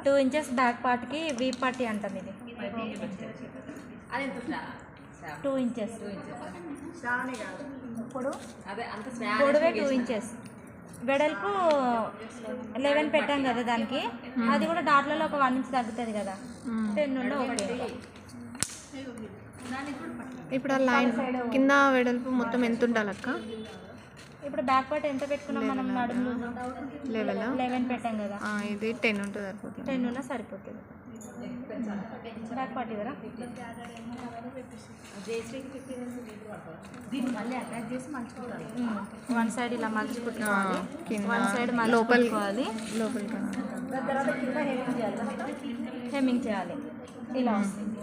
2 inches back పార్ట్కి we party అంటాం ఇది. 2 ఇంచెస్ పొడవే 2 ఇంచెస్, వెడల్పు 11 పెట్టాం కదా దానికి. అది కూడా డాట్లలో ఒక 1 ఇంచ్ తగ్గుతుంది కదా, 10 నుండి ఓకే. ఇప్పుడు ఆ లైన్ కింద వెడల్పు మొత్తం ఎంత ఉండాలి అక్క? ఇప్పుడు బ్యాక్ పార్ట్ ఎంత పెట్టుకున్నాం మనం? నడుము 11 పెట్టాం కదా, ఇది 10 ఉంటుంది సరిపోతుంది. 10 ఉన్నా సరిపోతుంది. బ్యాక్ పార్ట్ కదా, వన్ సైడ్ ఇలా మలుచుకుంటుకోవాలి, వన్ సైడ్ లోపలికి హెమ్మింగ్ చేయాలి. ఇలా వస్తుంది,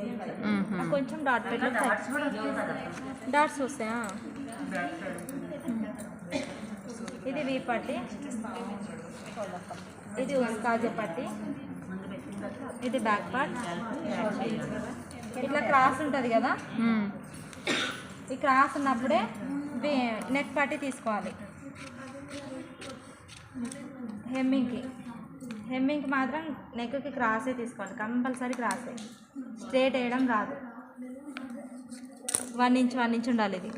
కొంచెం డాట్ పెట్టి డాట్స్ వస్తాయా. ఇది వీ పట్టి, ఇది కాజే పట్టి, ఇది బ్యాక్ పార్ట్. ఇట్లా క్రాస్ ఉంటుంది కదా, ఈ క్రాస్ ఉన్నప్పుడే నెక్ పట్టి తీసుకోవాలి. హెమ్మింగ్కి మాత్రం నెక్కి క్రాసే తీసుకోవాలి, కంపల్సరీ క్రాసే, స్ట్రేట్ వేయడం రాదు. 1 ఇంచ్ ఉండాలి ఇది.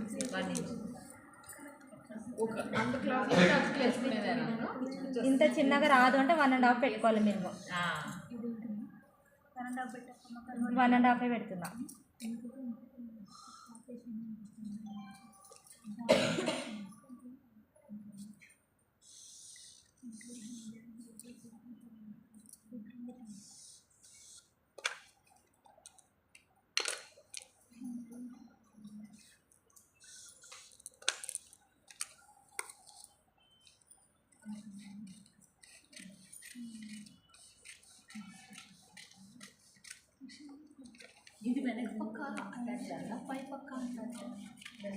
ఇంత చిన్నగా రాదు అంటే 1.5 పెట్టుకోవాలి మినిమం. 1.5 పెడుతున్నా.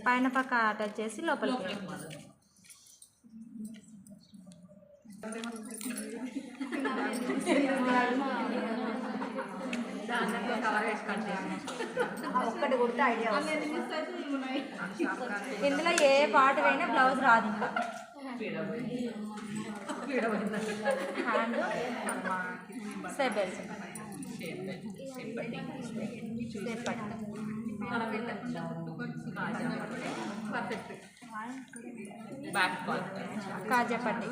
పైన పక్క అటాచ్ చేసి లోపలికి. ఇందులో ఏ పార్ట్ అయినా బ్లౌజ్ రాదు. ఇంకా హ్యాండ్ సేబెల్స్ కాజా పట్టి.